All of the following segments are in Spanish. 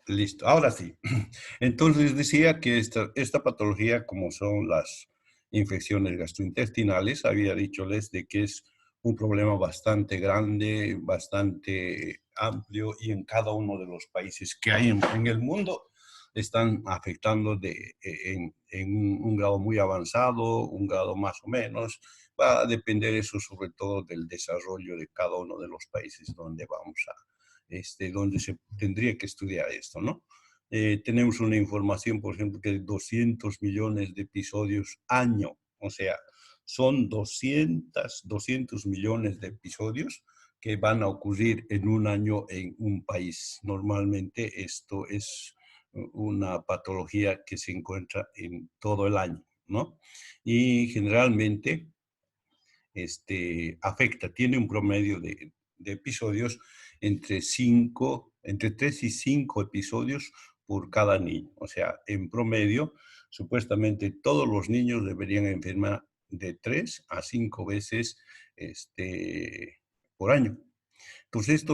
Listo, ahora sí. Entonces decía que esta patología, como son las infecciones gastrointestinales, había dicholes de que es un problema bastante grande, bastante amplio y en cada uno de los países que hay en el mundo están afectando en un grado muy avanzado, un grado más o menos. Va a depender eso sobre todo del desarrollo de cada uno de los países donde vamos a donde se tendría que estudiar esto, ¿no? Tenemos una información, por ejemplo, que de 200 millones de episodios año, o sea, son 200 millones de episodios que van a ocurrir en un año en un país. Normalmente esto es una patología que se encuentra en todo el año, ¿no? Y generalmente afecta, tiene un promedio de episodios entre 3 y 5 episodios por cada niño. O sea, en promedio, supuestamente todos los niños deberían enfermar de 3 a 5 veces por año. Entonces,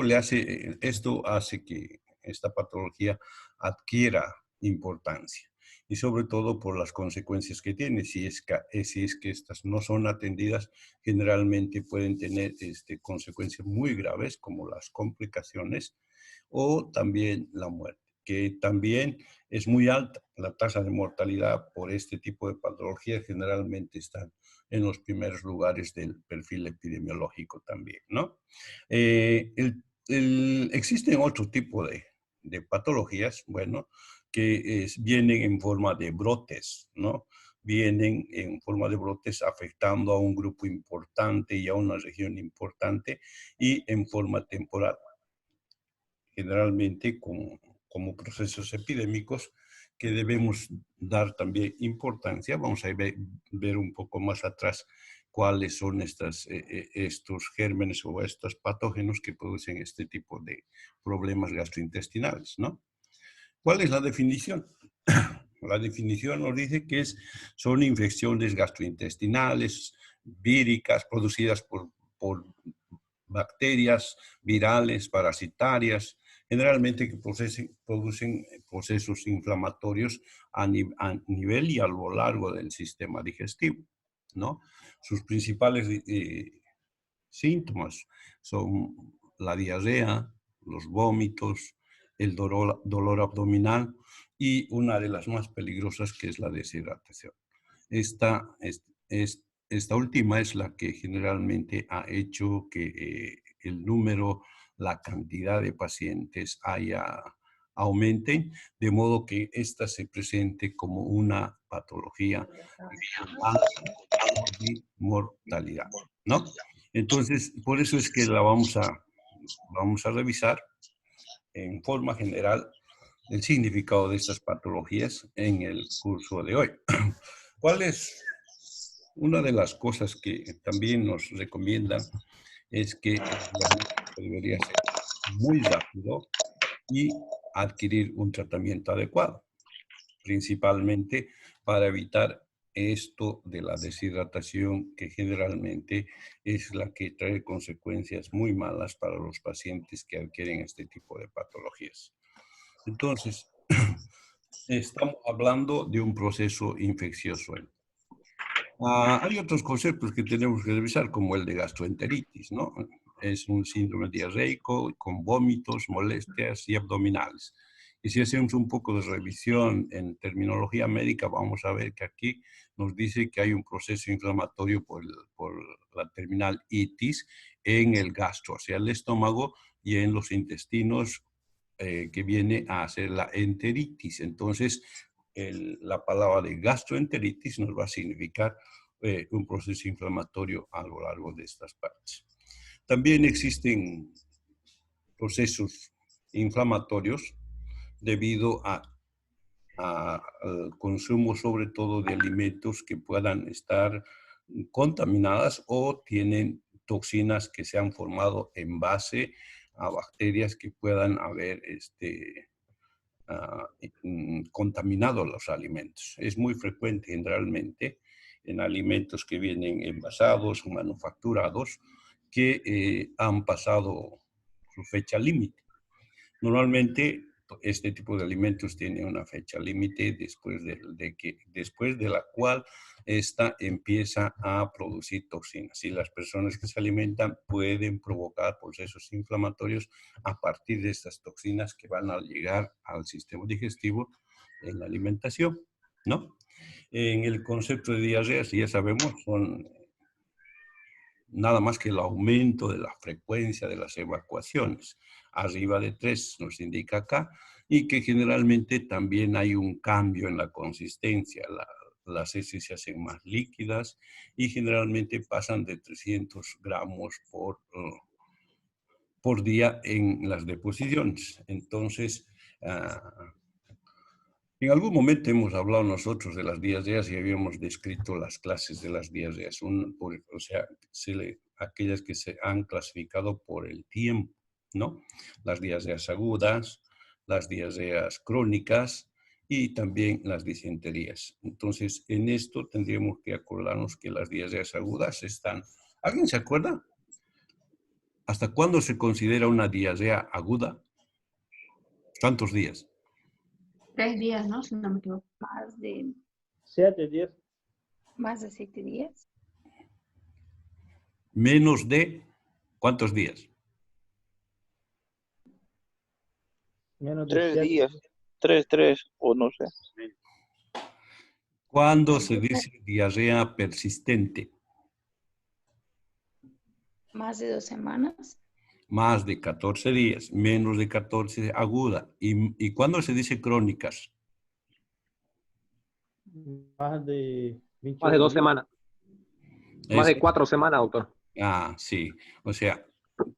esto hace que esta patología adquiera importancia y sobre todo por las consecuencias que tiene. Si es que estas no son atendidas, generalmente pueden tener consecuencias muy graves como las complicaciones o también la muerte, que también es muy alta. La tasa de mortalidad por este tipo de patología generalmente están en los primeros lugares del perfil epidemiológico también, ¿no? Existen otro tipo de patologías, bueno, que vienen en forma de brotes, ¿no? Vienen en forma de brotes afectando a un grupo importante y a una región importante y en forma temporal, generalmente como procesos epidémicos que debemos dar también importancia. Vamos a ver un poco más atrás cuáles son estos gérmenes o estos patógenos que producen este tipo de problemas gastrointestinales, ¿no? ¿Cuál es la definición? La definición nos dice que son infecciones gastrointestinales, víricas, producidas por bacterias virales, parasitarias, generalmente que producen procesos inflamatorios a nivel y a lo largo del sistema digestivo, ¿no? Sus principales síntomas son la diarrea, los vómitos, el dolor abdominal y una de las más peligrosas que es la deshidratación. Esta, esta última es la que generalmente ha hecho que el número, la cantidad de pacientes aumenten, de modo que esta se presente como una patología con alta mortalidad, ¿no? Entonces, por eso es que vamos a revisar en forma general el significado de estas patologías en el curso de hoy. ¿Cuál es una de las cosas que también nos recomiendan? Es que el diagnóstico debería ser muy rápido y adquirir un tratamiento adecuado, principalmente para evitar esto de la deshidratación, que generalmente es la que trae consecuencias muy malas para los pacientes que adquieren este tipo de patologías. Entonces, estamos hablando de un proceso infeccioso. Hay otros conceptos que tenemos que revisar, como el de gastroenteritis, ¿no? Es un síndrome diarreico con vómitos, molestias y abdominales. Y si hacemos un poco de revisión en terminología médica, vamos a ver que aquí nos dice que hay un proceso inflamatorio por la terminal itis en el gastro, o sea, el estómago y en los intestinos, que viene a ser la enteritis. Entonces, la palabra de gastroenteritis nos va a significar un proceso inflamatorio a lo largo de estas partes. También existen procesos inflamatorios debido al consumo sobre todo de alimentos que puedan estar contaminadas o tienen toxinas que se han formado en base a bacterias que puedan haber contaminado los alimentos. Es muy frecuente generalmente en alimentos que vienen envasados o manufacturados que han pasado su fecha límite. Normalmente este tipo de alimentos tiene una fecha límite después después de la cual esta empieza a producir toxinas. Y las personas que se alimentan pueden provocar procesos inflamatorios a partir de estas toxinas que van a llegar al sistema digestivo en la alimentación, ¿no? En el concepto de diarreas, ya sabemos, son nada más que el aumento de la frecuencia de las evacuaciones. Arriba de 3 nos indica acá, y que generalmente también hay un cambio en la consistencia. Las heces se hacen más líquidas y generalmente pasan de 300 gramos por día en las deposiciones. Entonces, en algún momento hemos hablado nosotros de las diarreas y habíamos descrito las clases de las diarreas, o sea, aquellas que se han clasificado por el tiempo, ¿no? Las diarreas agudas, las diarreas crónicas y también las disenterías. Entonces, en esto tendríamos que acordarnos que las diarreas agudas están... ¿Alguien se acuerda? ¿Hasta cuándo se considera una diarrea aguda? ¿Cuántos días? 3 días, ¿no? Si no me equivoco. Más de 7 días. más de 7 días. Menos de ¿cuántos días? Menos de 3 7. días. 3, o no sé. ¿Cuándo se dice diarrea persistente? Más de 2 semanas. Más de 14 días, menos de 14 aguda. ¿Y cuándo se dice crónicas? Más de 28 Más de 2 días. semanas. Más de 4 semanas, doctor. Sí. O sea,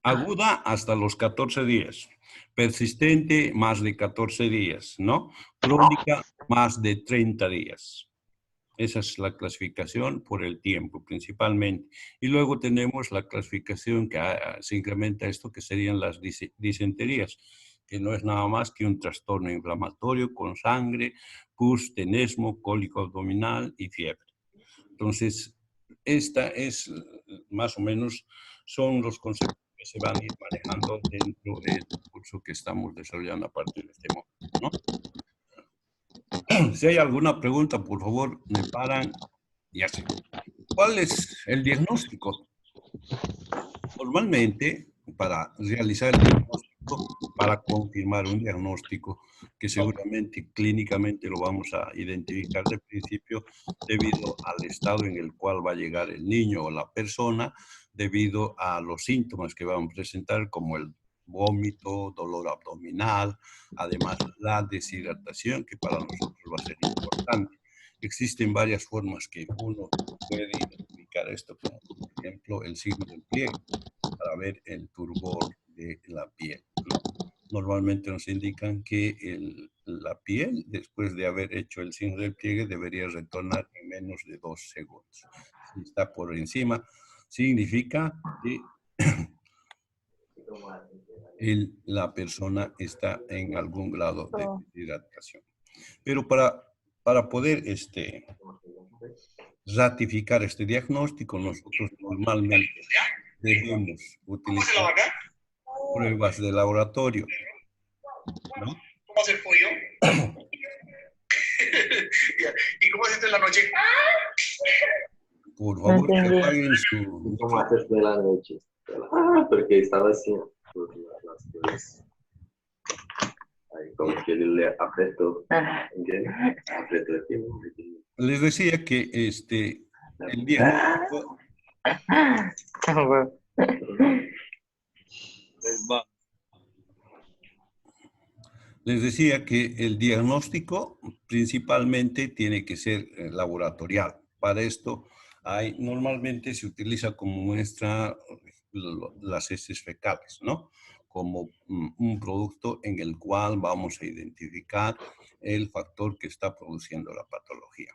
aguda hasta los 14 días. Persistente, más de 14 días, ¿no? Crónica, más de 30 días. Esa es la clasificación por el tiempo, principalmente. Y luego tenemos la clasificación que se incrementa esto, que serían las disenterías, que no es nada más que un trastorno inflamatorio con sangre, pus, tenesmo, cólico abdominal y fiebre. Entonces, esta es más o menos, son los conceptos que se van a ir manejando dentro del curso que estamos desarrollando a partir de este momento, ¿no? Si hay alguna pregunta, por favor, me paran y así. ¿Cuál es el diagnóstico? Normalmente, para realizar el diagnóstico, para confirmar un diagnóstico, que seguramente clínicamente lo vamos a identificar de principio debido al estado en el cual va a llegar el niño o la persona, debido a los síntomas que van a presentar, como el vómito, dolor abdominal, además la deshidratación, que para nosotros va a ser importante. Existen varias formas que uno puede identificar esto, como por ejemplo el signo del pliegue, para ver el turgor de la piel, ¿no? Normalmente nos indican que la piel, después de haber hecho el signo del pliegue, debería retornar en menos de 2 segundos. Si está por encima, significa que la persona está en algún grado de deshidratación. Pero para poder ratificar este diagnóstico, nosotros normalmente debemos utilizar pruebas de laboratorio, ¿no? ¿Cómo hace el pollo? ¿Y cómo haciste en la noche? Por favor, que apaguen su... ¿Cómo haces de la noche? Porque estaba así. Las cosas. Ahí, como que le aprieto. Aprieto aquí. Les decía que el diagnóstico... Les decía que el diagnóstico principalmente tiene que ser laboratorial. Para esto, normalmente se utiliza como muestra las heces fecales, ¿no? Como un producto en el cual vamos a identificar el factor que está produciendo la patología.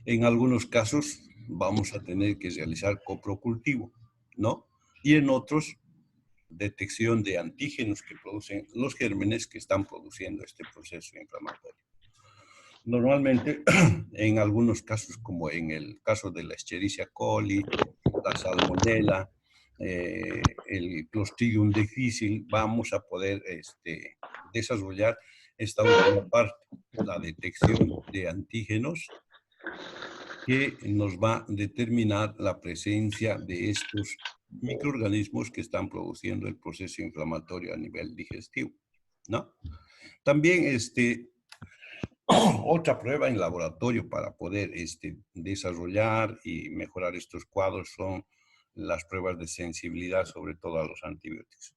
En algunos casos vamos a tener que realizar coprocultivo, ¿no? Y en otros, detección de antígenos que producen los gérmenes que están produciendo este proceso inflamatorio. Normalmente, en algunos casos, como en el caso de la Escherichia coli, la Salmonella, el Clostridium difficile, vamos a poder desarrollar esta última parte, la detección de antígenos, que nos va a determinar la presencia de estos microorganismos que están produciendo el proceso inflamatorio a nivel digestivo, ¿no? También otra prueba en laboratorio para poder desarrollar y mejorar estos cuadros son las pruebas de sensibilidad, sobre todo a los antibióticos.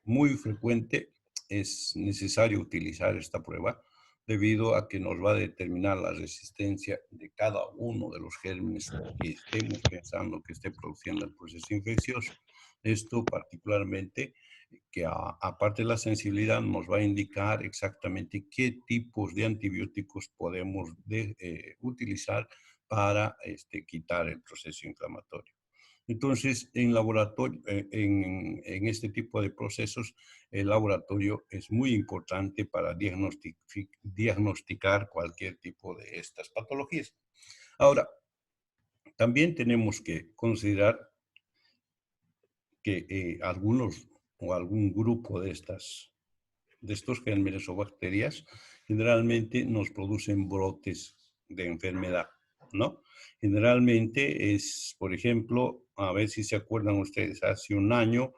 Muy frecuente es necesario utilizar esta prueba debido a que nos va a determinar la resistencia de cada uno de los gérmenes que estemos pensando que esté produciendo el proceso infeccioso. Esto particularmente, que aparte de la sensibilidad, nos va a indicar exactamente qué tipos de antibióticos podemos utilizar para quitar el proceso inflamatorio. Entonces, en laboratorio, en este tipo de procesos, el laboratorio es muy importante para diagnosticar cualquier tipo de estas patologías. Ahora, también tenemos que considerar que algunos o algún grupo de estos gérmenes o bacterias generalmente nos producen brotes de enfermedad, ¿no? Generalmente es, por ejemplo, a ver si se acuerdan ustedes, hace un año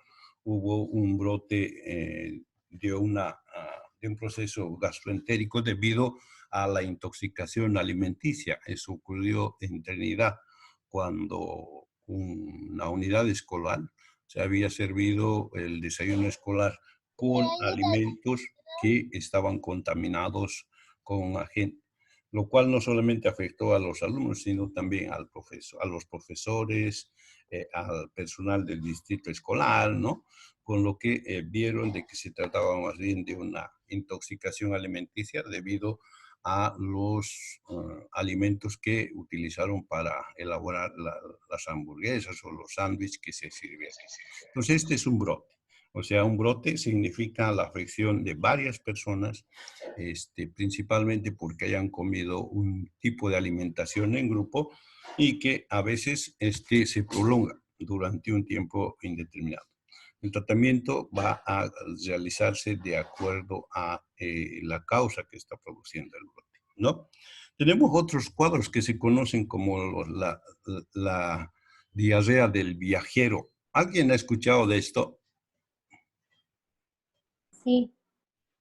hubo un brote de un proceso gastroentérico debido a la intoxicación alimenticia. Eso ocurrió en Trinidad cuando una unidad escolar se había servido el desayuno escolar con alimentos que estaban contaminados con agente, lo cual no solamente afectó a los alumnos, sino también a los profesores, al personal del distrito escolar, ¿no? Con lo que vieron de que se trataba más bien de una intoxicación alimenticia debido a los alimentos que utilizaron para elaborar las hamburguesas o los sándwiches que se sirvieron. Entonces, este es un brote. O sea, un brote significa la afección de varias personas, principalmente porque hayan comido un tipo de alimentación en grupo y que a veces se prolonga durante un tiempo indeterminado. El tratamiento va a realizarse de acuerdo a la causa que está produciendo el brote, ¿no? Tenemos otros cuadros que se conocen como la diarrea del viajero. ¿Alguien ha escuchado de esto? Sí.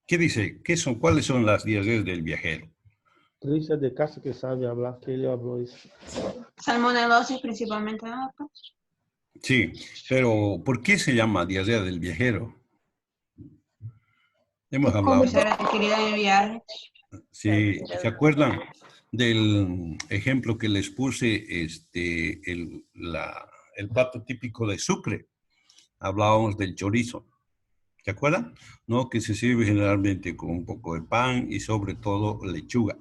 ¿Qué dice? ¿Cuáles son las diarreas del viajero? Luis es de casa que sabe hablar, que él habló eso. Salmonelosis principalmente, ¿no, doctor? Sí, pero ¿por qué se llama diarrea del viajero? Hemos hablado. ¿Cómo será adquirida en el viaje? Si se acuerdan del ejemplo que les puse, el plato típico de Sucre, hablábamos del chorizo. ¿Se acuerdan? ¿No? Que se sirve generalmente con un poco de pan y sobre todo lechuga.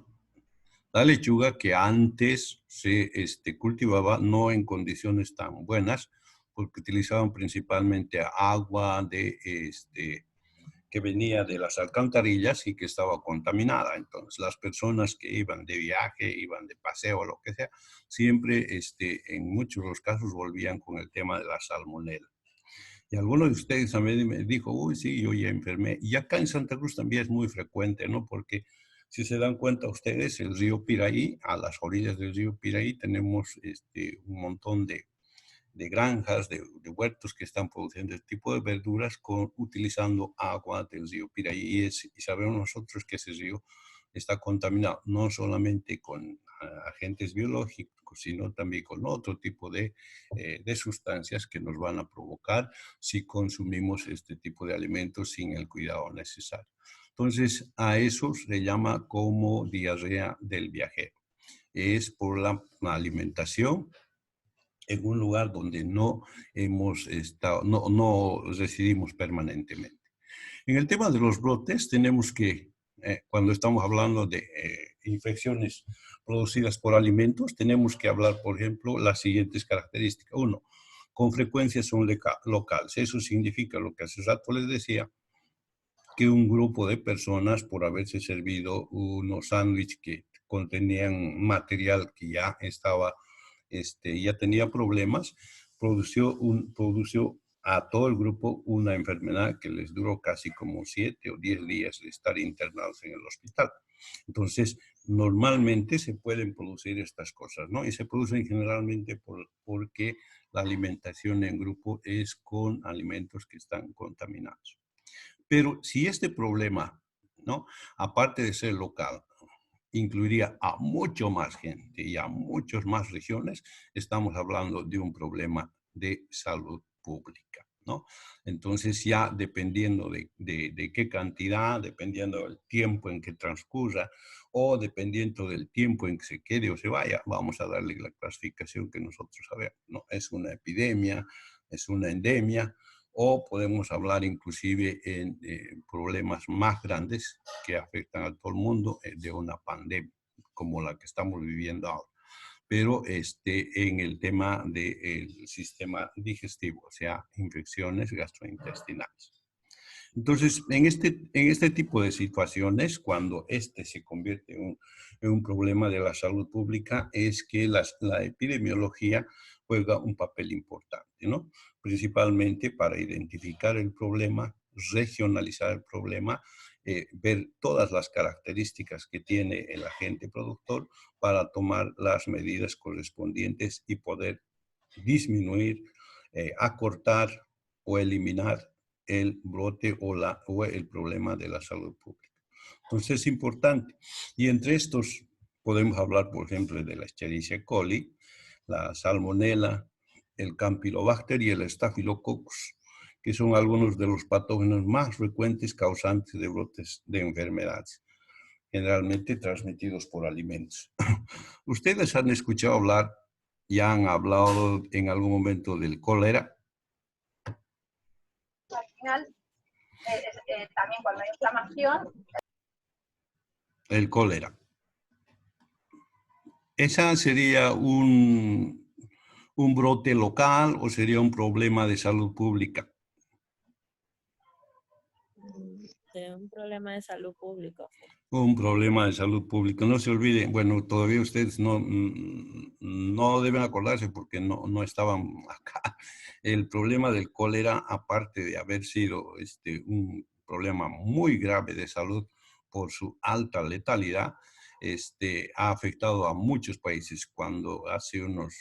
La lechuga que antes se cultivaba no en condiciones tan buenas, porque utilizaban principalmente agua que venía de las alcantarillas y que estaba contaminada. Entonces, las personas que iban de viaje, iban de paseo, lo que sea, siempre, en muchos de los casos, volvían con el tema de la salmonela. Y algunos de ustedes también me dijo, uy, sí, yo ya enfermé. Y acá en Santa Cruz también es muy frecuente, ¿no? Porque si se dan cuenta ustedes, el río Piraí, a las orillas del río Piraí, tenemos un montón de granjas, de huertos que están produciendo este tipo de verduras utilizando agua del río Piraí. Y sabemos nosotros que ese río está contaminado, no solamente con agentes biológicos, sino también con otro tipo de sustancias que nos van a provocar si consumimos este tipo de alimentos sin el cuidado necesario. Entonces, a eso se llama como diarrea del viajero. Es por la alimentación en un lugar donde no hemos estado, no residimos permanentemente. En el tema de los brotes, tenemos que, cuando estamos hablando de infecciones producidas por alimentos, tenemos que hablar, por ejemplo, las siguientes características. Uno, con frecuencia son locales. Eso significa lo que hace rato les decía, que un grupo de personas, por haberse servido unos sándwiches que contenían material que ya estaba, ya tenía problemas, produjo a todo el grupo una enfermedad que les duró casi como 7 o 10 días de estar internados en el hospital. Entonces, normalmente se pueden producir estas cosas, ¿no? Y se producen generalmente porque la alimentación en grupo es con alimentos que están contaminados. Pero si este problema, ¿no? Aparte de ser local, incluiría a mucho más gente y a muchas más regiones, estamos hablando de un problema de salud pública, ¿no? Entonces ya dependiendo de qué cantidad, dependiendo del tiempo en que transcurra o dependiendo del tiempo en que se quede o se vaya, vamos a darle la clasificación que nosotros sabemos, ¿no? Es una epidemia, es una endemia, o podemos hablar inclusive en problemas más grandes que afectan a todo el mundo de una pandemia como la que estamos viviendo ahora. Pero en el tema del sistema digestivo, o sea, infecciones gastrointestinales. Entonces, en este tipo de situaciones, cuando se convierte en un problema de la salud pública, es que la epidemiología juega un papel importante, ¿no? Principalmente para identificar el problema, regionalizar el problema, ver todas las características que tiene el agente productor para tomar las medidas correspondientes y poder disminuir, acortar o eliminar el brote o el problema de la salud pública. Entonces es importante. Y entre estos podemos hablar, por ejemplo, de la Escherichia coli, la Salmonella, el Campylobacter y el Staphylococcus, que son algunos de los patógenos más frecuentes causantes de brotes de enfermedades, generalmente transmitidos por alimentos. ¿Ustedes han escuchado hablar, ya han hablado en algún momento del cólera? Al final, también cuando hay inflamación. El cólera. ¿Esa sería un brote local o sería un problema de salud pública? Un problema de salud pública. Un problema de salud pública. No se olviden, bueno, todavía ustedes no deben acordarse porque no estaban acá. El problema del cólera, aparte de haber sido un problema muy grave de salud por su alta letalidad, ha afectado a muchos países. Cuando hace unos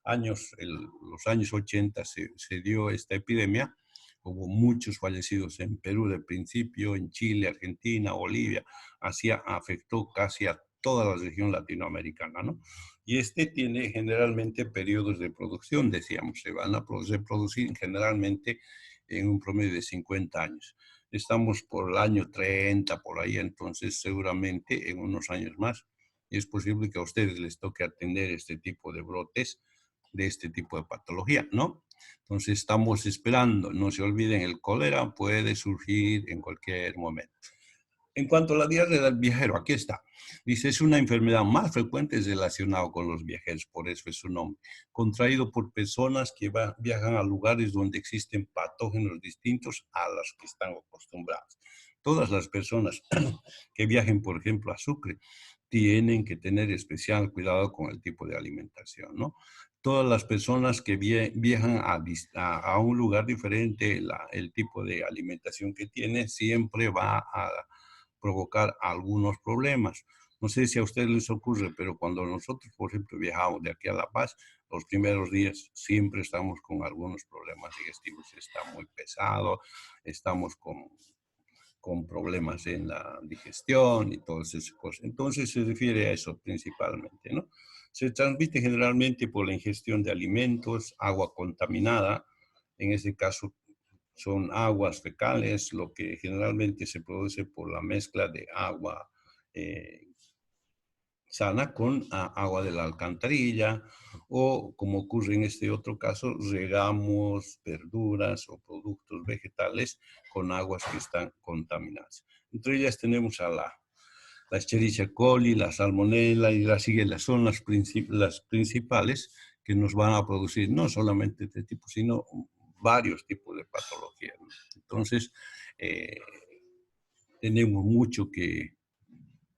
años, los años 80, se dio esta epidemia, hubo muchos fallecidos en Perú de principio, en Chile, Argentina, Bolivia, afectó casi a toda la región latinoamericana, ¿no? Y tiene generalmente periodos de producción, decíamos, se van a reproducir generalmente en un promedio de 50 años. Estamos por el año 30, por ahí, entonces seguramente en unos años más es posible que a ustedes les toque atender este tipo de brotes, de este tipo de patología, ¿no? Entonces estamos esperando, no se olviden, el cólera puede surgir en cualquier momento. En cuanto a la diarrea del viajero, aquí está. Dice, es una enfermedad más frecuente relacionada con los viajeros, por eso es su nombre. Contraído por personas que viajan a lugares donde existen patógenos distintos a los que están acostumbrados. Todas las personas que viajen, por ejemplo, a Sucre, tienen que tener especial cuidado con el tipo de alimentación, ¿no? Todas las personas que viajan a un lugar diferente, el tipo de alimentación que tiene siempre va a provocar algunos problemas. No sé si a ustedes les ocurre, pero cuando nosotros, por ejemplo, viajamos de aquí a La Paz, los primeros días siempre estamos con algunos problemas digestivos. Está muy pesado, estamos con problemas en la digestión y todas esas cosas. Entonces se refiere a eso principalmente, ¿no? Se transmite generalmente por la ingestión de alimentos, agua contaminada, en este caso son aguas fecales, lo que generalmente se produce por la mezcla de agua sana con agua de la alcantarilla, o como ocurre en este otro caso, regamos verduras o productos vegetales con aguas que están contaminadas. Entre ellas tenemos a la Escherichia coli, la Salmonella y la Shigella, son las principales que nos van a producir no solamente este tipo, sino varios tipos de patologías. Entonces, tenemos mucho que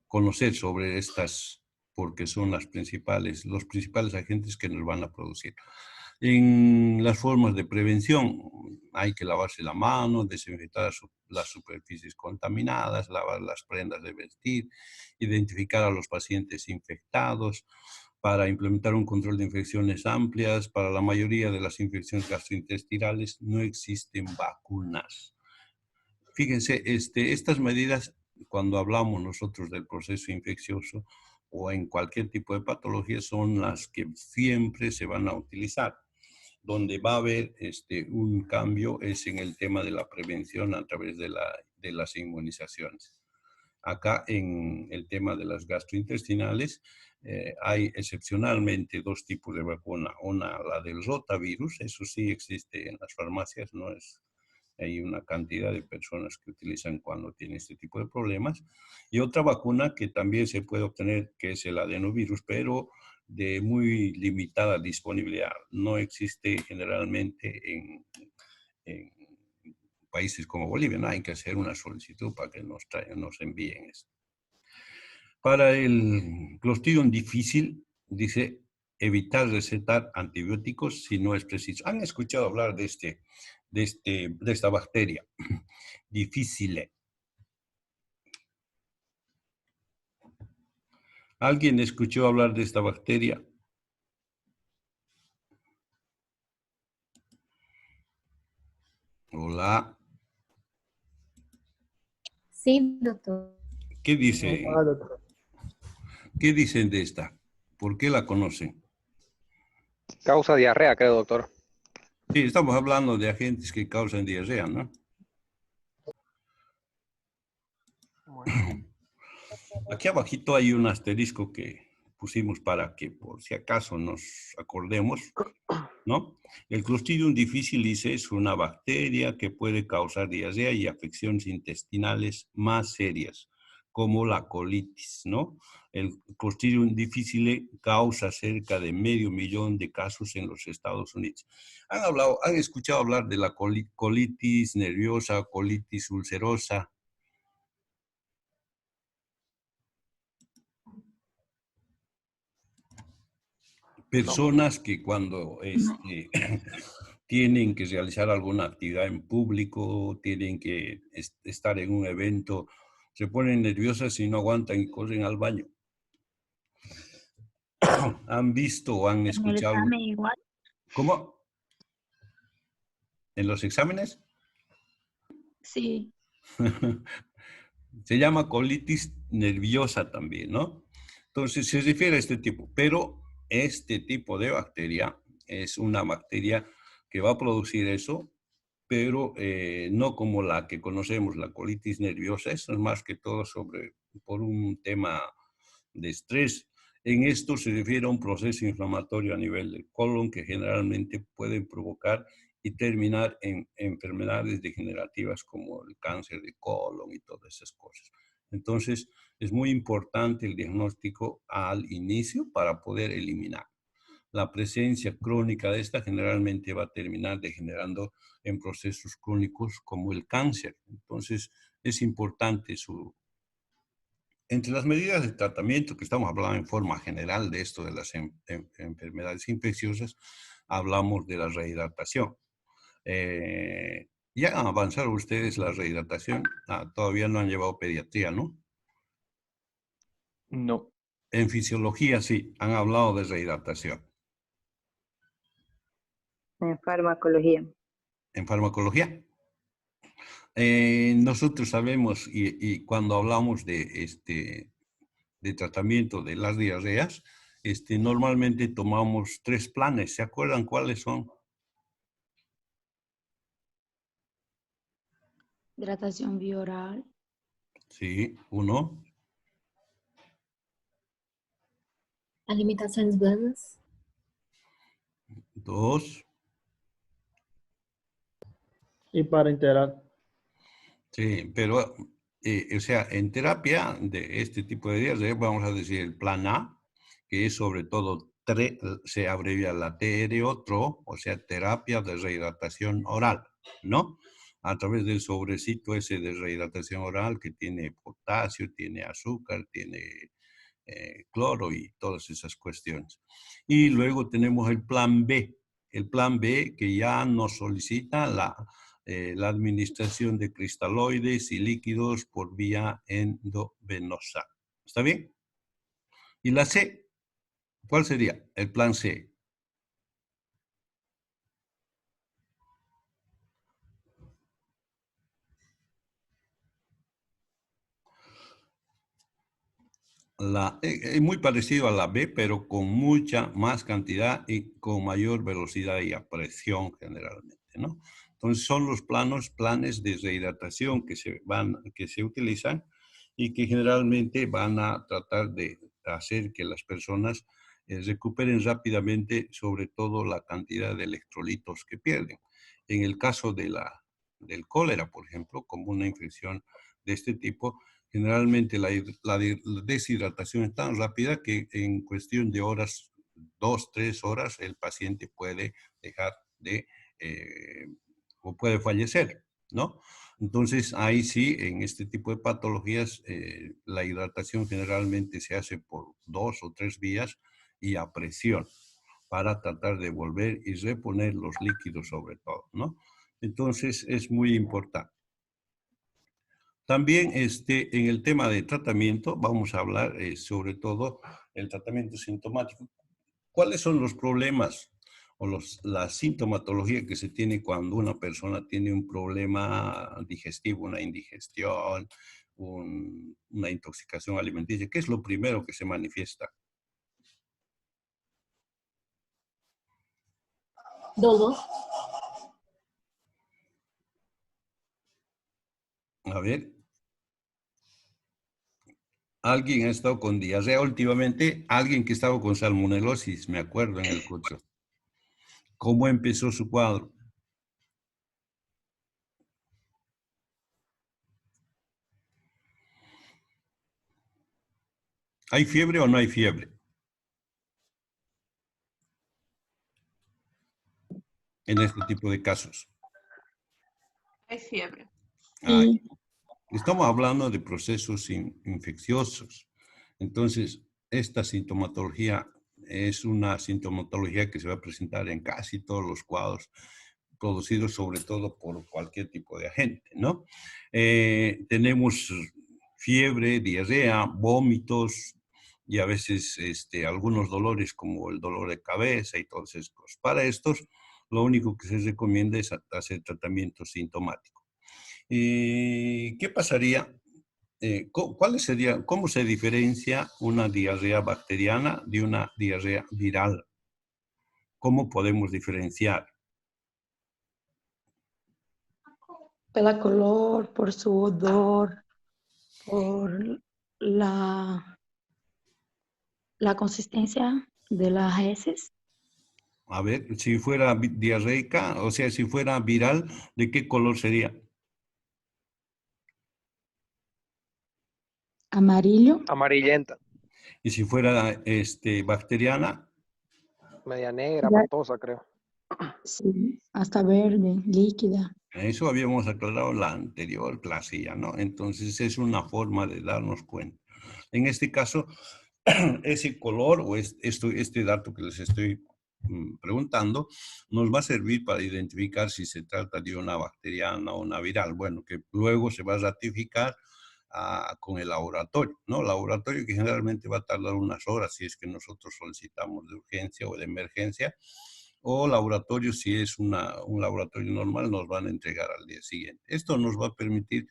conocer sobre estas, porque son los principales agentes que nos van a producir. En las formas de prevención, hay que lavarse la mano, desinfectar las superficies contaminadas, lavar las prendas de vestir, identificar a los pacientes infectados, para implementar un control de infecciones amplias. Para la mayoría de las infecciones gastrointestinales no existen vacunas. Fíjense, estas medidas, cuando hablamos nosotros del proceso infeccioso o en cualquier tipo de patología, son las que siempre se van a utilizar. Donde va a haber un cambio es en el tema de la prevención a través de las inmunizaciones. Acá en el tema de las gastrointestinales hay excepcionalmente dos tipos de vacuna. Una, la del rotavirus, eso sí existe en las farmacias, no es, hay una cantidad de personas que utilizan cuando tienen este tipo de problemas. Y otra vacuna que también se puede obtener, que es el adenovirus, pero de muy limitada disponibilidad. No existe generalmente en países como Bolivia, no hay que hacer una solicitud para que nos envíen esto. Para el Clostridium difficile, dice evitar recetar antibióticos si no es preciso. ¿Han escuchado hablar de esta bacteria? Difficile. ¿Alguien escuchó hablar de esta bacteria? Hola. Sí, doctor. ¿Qué dicen? Hola, doctor. ¿Qué dicen de esta? ¿Por qué la conocen? Causa diarrea, creo, doctor. Sí, estamos hablando de agentes que causan diarrea, ¿no? Aquí abajito hay un asterisco que pusimos para que por si acaso nos acordemos, ¿no? El Clostridium difficile es una bacteria que puede causar diarrea y afecciones intestinales más serias, como la colitis, ¿no? El Clostridium difficile causa cerca de 500,000 de casos en los Estados Unidos. ¿Han escuchado hablar de la colitis nerviosa, colitis ulcerosa? Personas que cuando tienen que realizar alguna actividad en público, tienen que estar en un evento, se ponen nerviosas y no aguantan y corren al baño. ¿Han visto o han En el escuchado? examen igual. ¿Cómo? ¿En los exámenes? Sí. Se llama colitis nerviosa también, ¿no? Entonces se refiere a este tipo, pero este tipo de bacteria es una bacteria que va a producir eso, pero no como la que conocemos, la colitis nerviosa. Eso es más que todo por un tema de estrés. En esto se refiere a un proceso inflamatorio a nivel del colon que generalmente puede provocar y terminar en enfermedades degenerativas como el cáncer de colon y todas esas cosas. Entonces, es muy importante el diagnóstico al inicio para poder eliminar. La presencia crónica de esta generalmente va a terminar degenerando en procesos crónicos como el cáncer. Entonces, es importante Entre las medidas de tratamiento, que estamos hablando en forma general de esto de las enfermedades infecciosas, hablamos de la rehidratación. ¿Ya han avanzado ustedes la rehidratación? Todavía no han llevado pediatría, ¿no? No. En fisiología sí, han hablado de rehidratación. En farmacología. ¿En farmacología? Nosotros sabemos, y cuando hablamos de tratamiento de las diarreas, normalmente tomamos 3 planes. ¿Se acuerdan cuáles son? Hidratación bioral. Sí, 1. Alimentaciones blandas. 2. Y para enterar. Sí, pero, o sea, en terapia de este tipo de diarrea, vamos a decir el plan A, que es sobre todo, se abrevia la TRO, o sea, terapia de rehidratación oral, ¿no? A través del sobrecito ese de rehidratación oral que tiene potasio, tiene azúcar, tiene cloro y todas esas cuestiones. Y luego tenemos el plan B, el plan B, que ya nos solicita la administración de cristaloides y líquidos por vía endovenosa. ¿Está bien? ¿Y la C? ¿Cuál sería? El plan C. Es muy parecido a la B, pero con mucha más cantidad y con mayor velocidad y a presión generalmente, ¿no? Entonces son los planes de rehidratación que se utilizan y que generalmente van a tratar de hacer que las personas recuperen rápidamente, sobre todo la cantidad de electrolitos que pierden. En el caso del cólera, por ejemplo, como una infección de este tipo, generalmente la deshidratación es tan rápida que en cuestión de horas, 2, 3 horas, el paciente puede dejar de, o puede fallecer, ¿no? Entonces, ahí sí, en este tipo de patologías, la hidratación generalmente se hace por 2 o 3 vías y a presión para tratar de volver y reponer los líquidos sobre todo, ¿no? Entonces, es muy importante. También en el tema de tratamiento vamos a hablar sobre todo el tratamiento sintomático. ¿Cuáles son los problemas o la sintomatología que se tiene cuando una persona tiene un problema digestivo, una indigestión, una intoxicación alimenticia? ¿Qué es lo primero que se manifiesta? Dolor. A ver. Alguien ha estado con diarrea últimamente, alguien que estaba con salmonelosis, me acuerdo en el curso. ¿Cómo empezó su cuadro? ¿Hay fiebre o no hay fiebre? En este tipo de casos. Hay fiebre. Ay, estamos hablando de procesos infecciosos. Entonces, esta sintomatología es una sintomatología que se va a presentar en casi todos los cuadros, producidos sobre todo por cualquier tipo de agente, ¿no? Tenemos fiebre, diarrea, vómitos y a veces algunos dolores como el dolor de cabeza y todas esas cosas. Para estos, lo único que se recomienda es hacer tratamiento sintomático. ¿Qué pasaría? ¿Cómo se diferencia una diarrea bacteriana de una diarrea viral? ¿Cómo podemos diferenciar? Por el color, por su odor, por la consistencia de las heces. A ver, si fuera diarreica, o sea, si fuera viral, ¿de qué color sería? Amarillo. Amarillenta. Y si fuera bacteriana, Media negra, pastosa, creo. Sí, hasta verde, líquida. eso habíamos aclarado en la anterior clase ya, ¿no? Entonces es una forma de darnos cuenta. En este caso, ese color o este dato que les estoy preguntando nos va a servir para identificar si se trata de una bacteriana o una viral. Bueno, que luego se va a ratificar con el laboratorio, ¿no? Laboratorio que generalmente va a tardar unas horas si es que nosotros solicitamos de urgencia o de emergencia, o laboratorio, si es un laboratorio normal, nos van a entregar al día siguiente. Esto nos va a permitir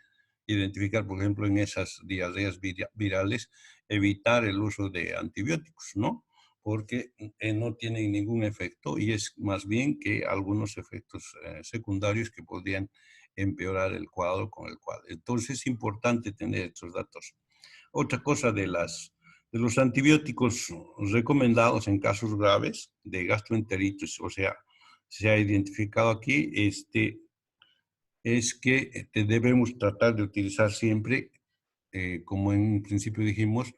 identificar, por ejemplo, en esas diarreas virales, evitar el uso de antibióticos, ¿no? Porque no tienen ningún efecto y es más bien que algunos efectos secundarios que podrían empeorar el cuadro con el cuadro. Entonces es importante tener estos datos. Otra cosa de los antibióticos recomendados en casos graves de gastroenteritis, o sea, se ha identificado aquí, es que debemos tratar de utilizar siempre, como en un principio dijimos,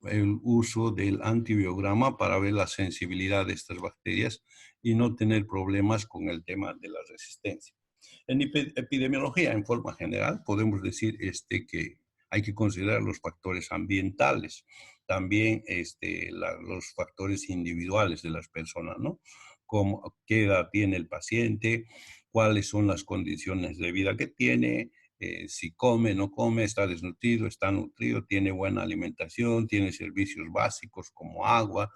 el uso del antibiograma para ver la sensibilidad de estas bacterias y no tener problemas con el tema de la resistencia. En epidemiología, en forma general, podemos decir que hay que considerar los factores ambientales, también los factores individuales de las personas, ¿no? qué edad tiene el paciente, cuáles son las condiciones de vida que tiene, si come, no come, está desnutrido, está nutrido, tiene buena alimentación, tiene servicios básicos como agua,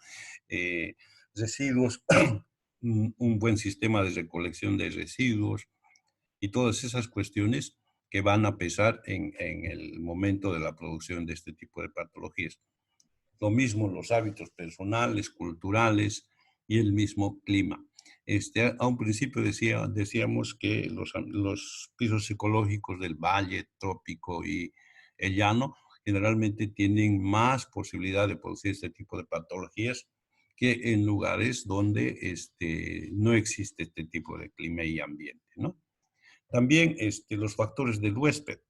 residuos, un buen sistema de recolección de residuos y todas esas cuestiones que van a pesar en el momento de la producción de este tipo de patologías. Lo mismo los hábitos personales, culturales y el mismo clima. A un principio decíamos que los pisos ecológicos del valle, trópico y el llano generalmente tienen más posibilidad de producir este tipo de patologías que en lugares donde no existe este tipo de clima y ambiente, ¿no? También los factores del huésped.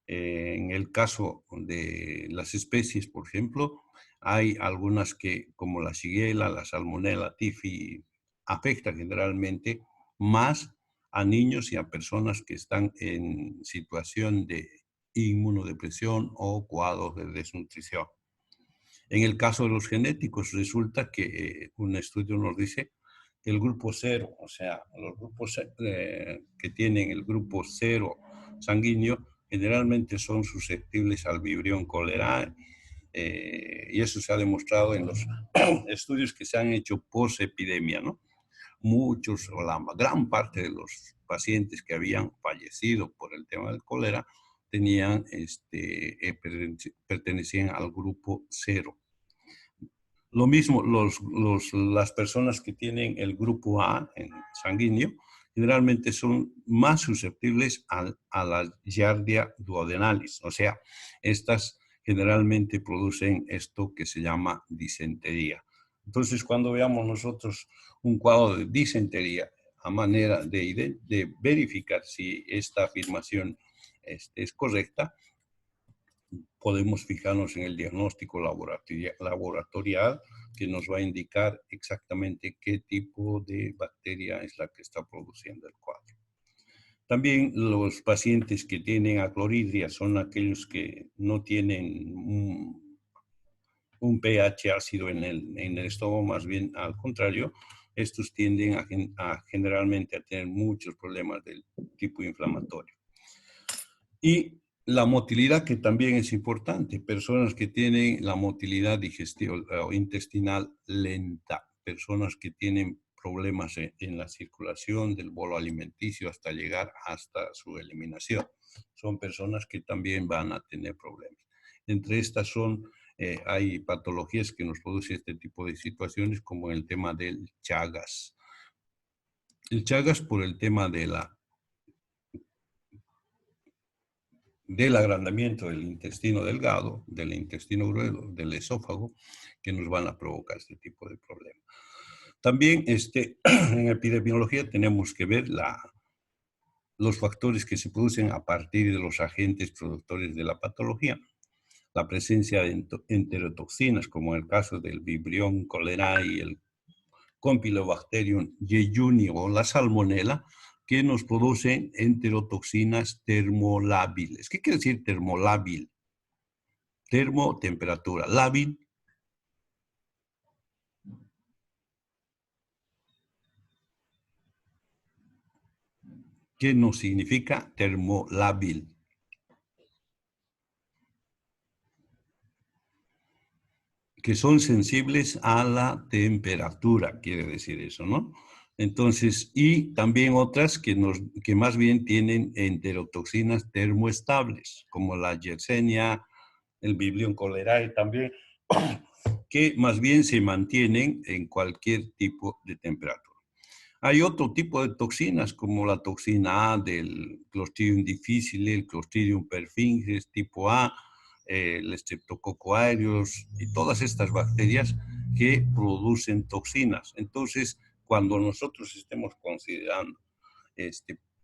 En el caso de las especies, por ejemplo, hay algunas que, como la shigella, la salmonella typhi, afectan generalmente más a niños y a personas que están en situación de inmunodepresión o cuadros de desnutrición. En el caso de los genéticos, resulta que un estudio nos dice que el grupo 0, o sea, los grupos que tienen el grupo 0 sanguíneo, generalmente son susceptibles al Vibrio cholerae, y eso se ha demostrado en los estudios que se han hecho post-epidemia, ¿no? Muchos, o la gran parte de los pacientes que habían fallecido por el tema del cólera pertenecían al grupo 0. Lo mismo, las personas que tienen el grupo A en sanguíneo, generalmente son más susceptibles a la giardia duodenalis. O sea, estas generalmente producen esto que se llama disentería. Entonces, cuando veamos nosotros un cuadro de disentería, a manera de verificar si esta afirmación es correcta, podemos fijarnos en el diagnóstico laboratorial que nos va a indicar exactamente qué tipo de bacteria es la que está produciendo el cuadro. También los pacientes que tienen acloridria son aquellos que no tienen un pH ácido en el estómago, más bien al contrario, estos tienden generalmente a tener muchos problemas del tipo inflamatorio. Y la motilidad, que también es importante, personas que tienen la motilidad digestiva o intestinal lenta, personas que tienen problemas en la circulación del bolo alimenticio hasta llegar hasta su eliminación. Son personas que también van a tener problemas. Entre estas hay patologías que nos producen este tipo de situaciones, como el tema del Chagas. El Chagas por el tema del agrandamiento del intestino delgado, del intestino grueso, del esófago, que nos van a provocar este tipo de problemas. También en epidemiología tenemos que ver los factores que se producen a partir de los agentes productores de la patología. La presencia de enterotoxinas, como en el caso del Vibrio cholerae y el Campylobacterium jejuni o la salmonella, que nos producen enterotoxinas termolábiles. ¿Qué quiere decir termolábil? Termo, temperatura. Lábil, ¿qué nos significa termolábil? Que son sensibles a la temperatura, quiere decir eso, ¿no? Entonces, y también otras que más bien tienen enterotoxinas termoestables, como la Yersinia, el Vibrio cholerae también, que más bien se mantienen en cualquier tipo de temperatura. Hay otro tipo de toxinas, como la toxina A del Clostridium difficile, el Clostridium perfringens tipo A, el Streptococcus aureus y todas estas bacterias que producen toxinas. Entonces, cuando nosotros estemos considerando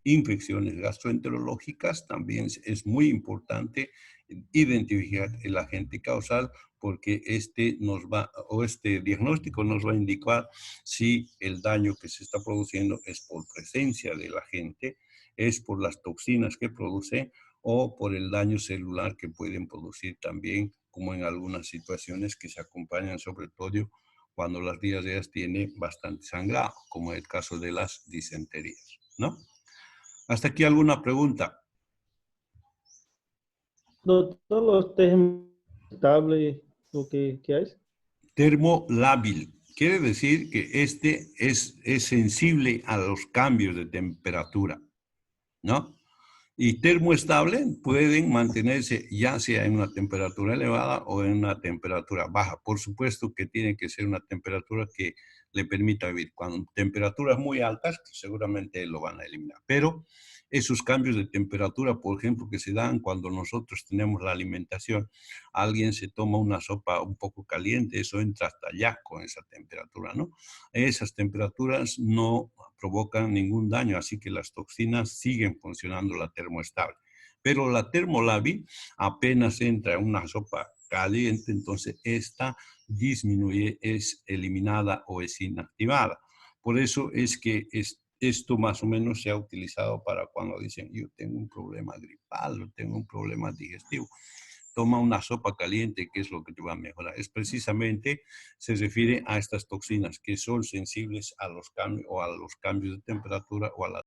infecciones gastroenterológicas, también es muy importante identificar el agente causal, porque este diagnóstico nos va a indicar si el daño que se está produciendo es por presencia del agente, es por las toxinas que produce o por el daño celular que pueden producir también, como en algunas situaciones que se acompañan sobre todo cuando las diarreas tienen bastante sangrado, como el caso de las disenterías, ¿no? ¿Hasta aquí alguna pregunta? Doctor, los termoestables, ¿lo que es? Termolábil. Quiere decir que este es sensible a los cambios de temperatura, ¿no? Y termoestable pueden mantenerse ya sea en una temperatura elevada o en una temperatura baja. Por supuesto que tiene que ser una temperatura que le permita vivir. Cuando temperaturas muy altas, seguramente lo van a eliminar. Pero esos cambios de temperatura, por ejemplo, que se dan cuando nosotros tenemos la alimentación, alguien se toma una sopa un poco caliente, eso entra hasta allá con esa temperatura, ¿no? Esas temperaturas no provocan ningún daño, así que las toxinas siguen funcionando la termoestable. Pero la termolábil apenas entra en una sopa caliente, entonces esta disminuye, es eliminada o es inactivada. Por eso es que esto más o menos se ha utilizado para cuando dicen yo tengo un problema gripal o tengo un problema digestivo. Toma una sopa caliente, que es lo que te va a mejorar. Es precisamente, se refiere a estas toxinas que son sensibles a los cambios de temperatura o a la